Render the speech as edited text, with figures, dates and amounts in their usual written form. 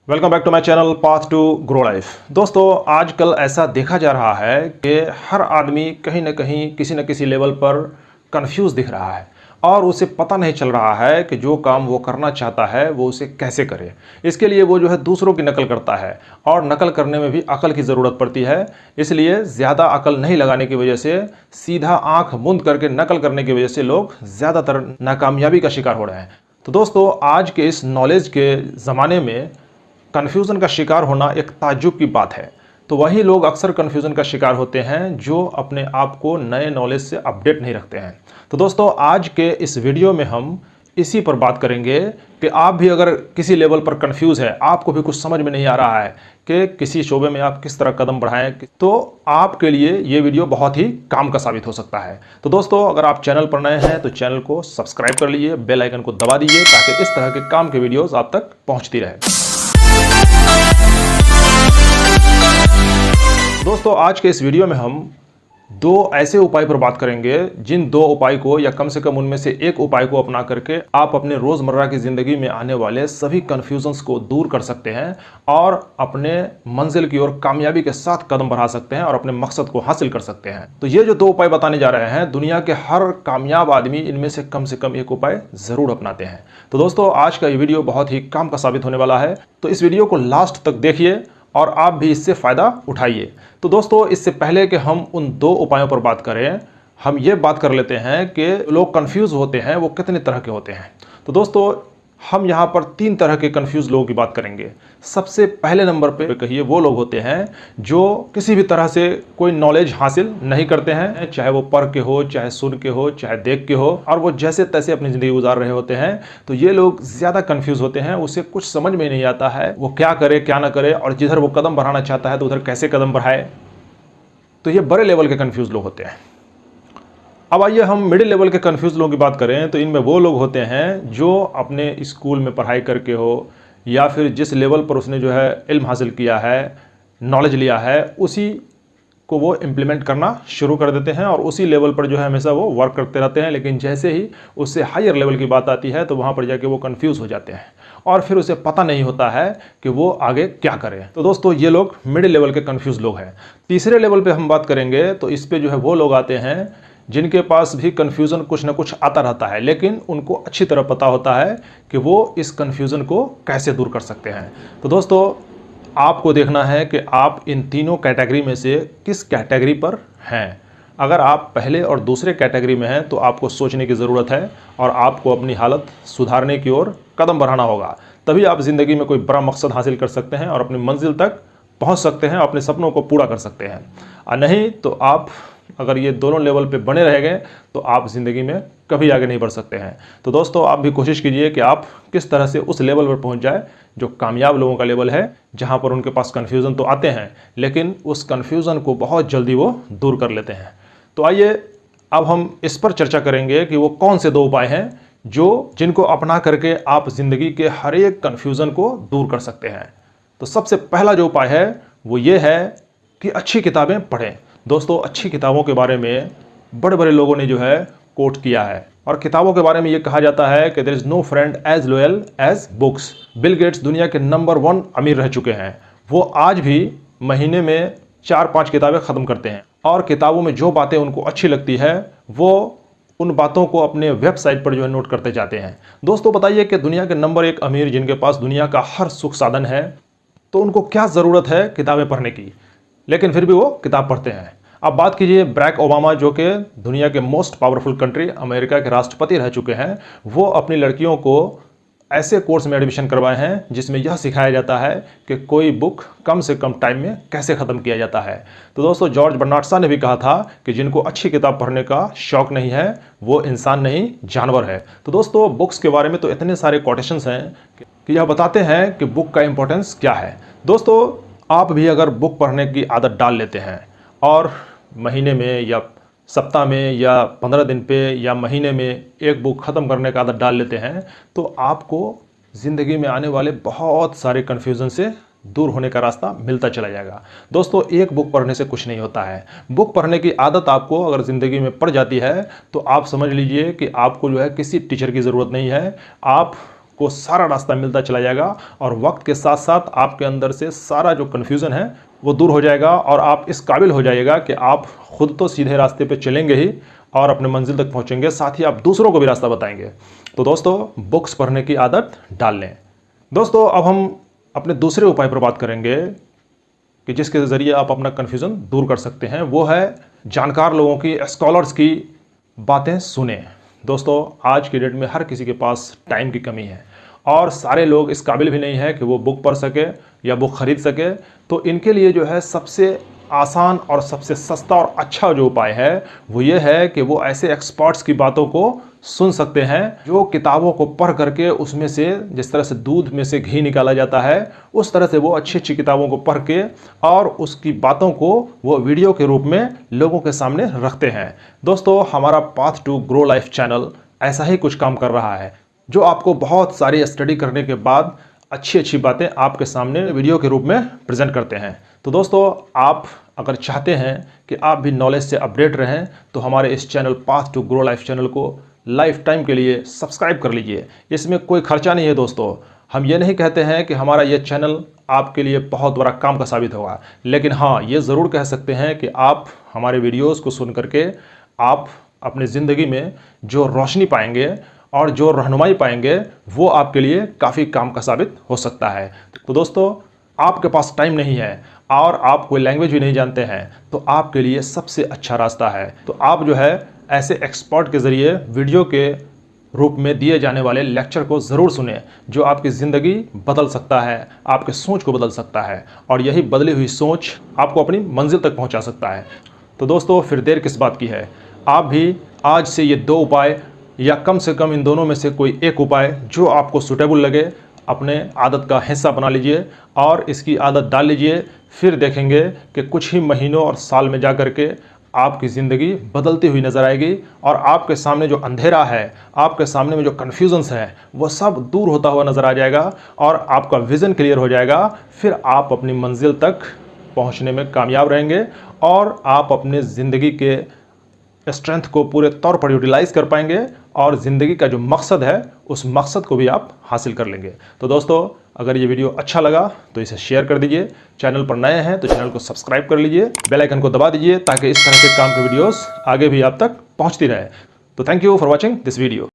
Welcome back to my channel path to grow life. दोस्तों, आजकल ऐसा देखा जा रहा है कि हर आदमी कहीं ना कहीं किसी न किसी लेवल पर कंफ्यूज दिख रहा है और उसे पता नहीं चल रहा है कि जो काम वो करना चाहता है वो उसे कैसे करे। इसके लिए वो दूसरों की नकल करता है और नकल करने में भी अकल की ज़रूरत पड़ती है। इसलिए ज़्यादा अकल नहीं लगाने की वजह से सीधा आंख मूंद करके नकल करने की वजह से लोग ज़्यादातर नाकामयाबी का शिकार हो रहे हैं। तो दोस्तों, आज के इस नॉलेज के ज़माने में कन्फ्यूज़न का शिकार होना एक ताज्जुब की बात है। तो वही लोग अक्सर कन्फ्यूज़न का शिकार होते हैं जो अपने आप को नए नॉलेज से अपडेट नहीं रखते हैं। तो दोस्तों, आज के इस वीडियो में हम इसी पर बात करेंगे कि आप भी अगर किसी लेवल पर कन्फ्यूज़ है, आपको भी कुछ समझ में नहीं आ रहा है कि किसी शोबे में आप किस तरह कदम बढ़ाएं, तो आपके लिए ये वीडियो बहुत ही काम का साबित हो सकता है। तो दोस्तों, अगर आप चैनल पर नए हैं तो चैनल को सब्सक्राइब कर लीजिए, बेल आइकन को दबा दीजिए ताकि इस तरह के काम के वीडियोज़ आप तक पहुँचती रहे। दोस्तों, आज के इस वीडियो में हम दो ऐसे उपाय पर बात करेंगे जिन दो उपाय को या कम से कम उनमें से एक उपाय को अपना करके आप अपने रोज़मर्रा की ज़िंदगी में आने वाले सभी कन्फ्यूजन्स को दूर कर सकते हैं और अपने मंजिल की ओर कामयाबी के साथ कदम बढ़ा सकते हैं और अपने मकसद को हासिल कर सकते हैं। तो ये जो दो उपाय बताने जा रहे हैं, दुनिया के हर कामयाब आदमी इनमें से कम एक उपाय ज़रूर अपनाते हैं। तो दोस्तों, आज का ये वीडियो बहुत ही काम का साबित होने वाला है, तो इस वीडियो को लास्ट तक देखिए और आप भी इससे फ़ायदा उठाइए। तो दोस्तों, इससे पहले कि हम उन दो उपायों पर बात करें, हम ये बात कर लेते हैं कि लोग कंफ्यूज होते हैं वो कितने तरह के होते हैं। तो दोस्तों, हम यहाँ पर तीन तरह के कंफ्यूज लोगों की बात करेंगे। सबसे पहले नंबर पे कहिए वो लोग होते हैं जो किसी भी तरह से कोई नॉलेज हासिल नहीं करते हैं, चाहे वो पढ़ के हो, चाहे सुन के हो, चाहे देख के हो, और वो जैसे तैसे अपनी ज़िंदगी गुजार रहे होते हैं। तो ये लोग ज़्यादा कंफ्यूज होते हैं, उसे कुछ समझ में नहीं आता है वो क्या करे क्या ना करे, और जिधर वो कदम बढ़ाना चाहता है तो उधर कैसे कदम बढ़ाए। तो ये बड़े लेवल के कंफ्यूज लोग होते हैं। अब आइए हम मिडिल लेवल के कंफ्यूज लोगों की बात करें। तो इनमें वो लोग होते हैं जो अपने स्कूल में पढ़ाई करके हो या फिर जिस लेवल पर उसने इल्म हासिल किया है, नॉलेज लिया है, उसी को वो इम्प्लीमेंट करना शुरू कर देते हैं और उसी लेवल पर हमेशा वो वर्क करते रहते हैं। लेकिन जैसे ही उससे हायर लेवल की बात आती है तो वहाँ पर जाके वो कंफ्यूज हो जाते हैं और फिर उसे पता नहीं होता है कि वो आगे क्या करें। तो दोस्तों, ये लोग मिडिल लेवल के कंफ्यूज लोग हैं। तीसरे लेवल पे हम बात करेंगे तो इस पे वो लोग आते हैं जिनके पास भी कन्फ्यूज़न कुछ ना कुछ आता रहता है, लेकिन उनको अच्छी तरह पता होता है कि वो इस कन्फ्यूज़न को कैसे दूर कर सकते हैं। तो दोस्तों, आपको देखना है कि आप इन तीनों कैटेगरी में से किस कैटेगरी पर हैं। अगर आप पहले और दूसरे कैटेगरी में हैं तो आपको सोचने की ज़रूरत है और आपको अपनी हालत सुधारने की ओर कदम बढ़ाना होगा। तभी आप ज़िंदगी में कोई बड़ा मकसद हासिल कर सकते हैं और अपनी मंजिल तक पहुंच सकते हैं, अपने सपनों को पूरा कर सकते हैं। और नहीं तो आप अगर ये दोनों लेवल पे बने रह गए तो आप ज़िंदगी में कभी आगे नहीं बढ़ सकते हैं। तो दोस्तों, आप भी कोशिश कीजिए कि आप किस तरह से उस लेवल पर पहुंच जाए जो कामयाब लोगों का लेवल है, जहां पर उनके पास कन्फ्यूज़न तो आते हैं लेकिन उस कन्फ्यूज़न को बहुत जल्दी वो दूर कर लेते हैं। तो आइए अब हम इस पर चर्चा करेंगे कि वो कौन से दो उपाय हैं जिनको अपना करके आप ज़िंदगी के हर एक कन्फ्यूज़न को दूर कर सकते हैं। तो सबसे पहला जो उपाय है वो ये है कि अच्छी किताबें पढ़ें। दोस्तों, अच्छी किताबों के बारे में बड़े बड़े लोगों ने कोट किया है और किताबों के बारे में ये कहा जाता है कि there is no friend as loyal as books. Bill Gates दुनिया के नंबर 1 अमीर रह चुके हैं। वो आज भी महीने में 4-5 किताबें ख़त्म करते हैं और किताबों में जो बातें उनको अच्छी लगती है वो उन बातों को अपने वेबसाइट पर नोट करते जाते हैं। दोस्तों, बताइए कि दुनिया के नंबर 1 अमीर जिनके पास दुनिया का हर सुख साधन है, तो उनको क्या ज़रूरत है किताबें पढ़ने की, लेकिन फिर भी वो किताब पढ़ते हैं। अब बात कीजिए बराक ओबामा, जो कि दुनिया के मोस्ट पावरफुल कंट्री अमेरिका के राष्ट्रपति रह चुके हैं। वो अपनी लड़कियों को ऐसे कोर्स में एडमिशन करवाए हैं जिसमें यह सिखाया जाता है कि कोई बुक कम से कम टाइम में कैसे ख़त्म किया जाता है। तो दोस्तों, जॉर्ज बर्नार्ड शॉ ने भी कहा था कि जिनको अच्छी किताब पढ़ने का शौक़ नहीं है वो इंसान नहीं जानवर है। तो दोस्तों, बुक्स के बारे में तो इतने सारे कोटेशंस हैं कि यह बताते हैं कि बुक का इंपॉर्टेंस क्या है। दोस्तों, आप भी अगर बुक पढ़ने की आदत डाल लेते हैं और महीने में या सप्ताह में या 15 दिन पे या महीने में एक बुक ख़त्म करने का आदत डाल लेते हैं तो आपको ज़िंदगी में आने वाले बहुत सारे कन्फ्यूज़न से दूर होने का रास्ता मिलता चला जाएगा। दोस्तों, एक बुक पढ़ने से कुछ नहीं होता है। बुक पढ़ने की आदत आपको अगर ज़िंदगी में पड़ जाती है तो आप समझ लीजिए कि आपको किसी टीचर की ज़रूरत नहीं है। आप आपको सारा रास्ता मिलता चला जाएगा और वक्त के साथ साथ आपके अंदर से सारा जो कन्फ्यूज़न है वो दूर हो जाएगा और आप इस काबिल हो जाइएगा कि आप खुद तो सीधे रास्ते पे चलेंगे ही और अपने मंजिल तक पहुंचेंगे, साथ ही आप दूसरों को भी रास्ता बताएंगे। तो दोस्तों, बुक्स पढ़ने की आदत डाल लें। दोस्तों, अब हम अपने दूसरे उपाय पर बात करेंगे कि जिसके ज़रिए आप अपना कन्फ्यूज़न दूर कर सकते हैं। वो है जानकार लोगों की, स्कॉलर्स की बातें सुने। दोस्तों, आज की डेट में हर किसी के पास टाइम की कमी है और सारे लोग इस काबिल भी नहीं है कि वो बुक पढ़ सके या बुक खरीद सके। तो इनके लिए जो है सबसे आसान और सबसे सस्ता और अच्छा जो उपाय है वो ये है कि वो ऐसे एक्सपर्ट्स की बातों को सुन सकते हैं जो किताबों को पढ़ करके उसमें से, जिस तरह से दूध में से घी निकाला जाता है, उस तरह से वो अच्छी अच्छी किताबों को पढ़ के और उसकी बातों को वो वीडियो के रूप में लोगों के सामने रखते हैं। दोस्तों, हमारा path to grow life channel ऐसा ही कुछ काम कर रहा है, जो आपको बहुत सारी स्टडी करने के बाद अच्छी अच्छी बातें आपके सामने वीडियो के रूप में प्रेजेंट करते हैं। तो दोस्तों, आप अगर चाहते हैं कि आप भी नॉलेज से अपडेट रहें तो हमारे इस channel path to grow life channel को लाइफ टाइम के लिए सब्सक्राइब कर लीजिए। इसमें कोई खर्चा नहीं है दोस्तों। हम ये नहीं कहते हैं कि हमारा ये चैनल आपके लिए बहुत बड़ा काम का साबित होगा, लेकिन हाँ, ये ज़रूर कह सकते हैं कि आप हमारे वीडियोज़ को सुन करके आप अपनी ज़िंदगी में जो रोशनी पाएंगे और जो रहनुमाई पाएंगे वो आपके लिए काफ़ी काम का साबित हो सकता है। तो दोस्तों, आपके पास टाइम नहीं है और आप कोई लैंग्वेज भी नहीं जानते हैं तो आपके लिए सबसे अच्छा रास्ता है, तो आप जो है ऐसे एक्सपर्ट के ज़रिए वीडियो के रूप में दिए जाने वाले लेक्चर को ज़रूर सुने, जो आपकी ज़िंदगी बदल सकता है, आपके सोच को बदल सकता है और यही बदली हुई सोच आपको अपनी मंजिल तक पहुंचा सकता है। तो दोस्तों, फिर देर किस बात की है, आप भी आज से ये 2 उपाय या कम से कम इन दोनों में से कोई एक उपाय जो आपको सूटेबल लगे अपने आदत का हिस्सा बना लीजिए और इसकी आदत डाल लीजिए। फिर देखेंगे कि कुछ ही महीनों और साल में जा कर के आपकी ज़िंदगी बदलती हुई नज़र आएगी और आपके सामने जो अंधेरा है, आपके सामने में जो कन्फ्यूजन्स है, वो सब दूर होता हुआ नज़र आ जाएगा और आपका विज़न क्लियर हो जाएगा। फिर आप अपनी मंजिल तक पहुंचने में कामयाब रहेंगे और आप अपने ज़िंदगी के स्ट्रेंथ को पूरे तौर पर यूटिलाइज़ कर पाएंगे और ज़िंदगी का जो मकसद है उस मकसद को भी आप हासिल कर लेंगे। तो दोस्तों, अगर ये वीडियो अच्छा लगा तो इसे शेयर कर दीजिए। चैनल पर नए हैं तो चैनल को सब्सक्राइब कर लीजिए, बेल आइकन को दबा दीजिए ताकि इस तरह के काम के वीडियोस आगे भी आप तक पहुंचती रहे। तो thank you for watching this video.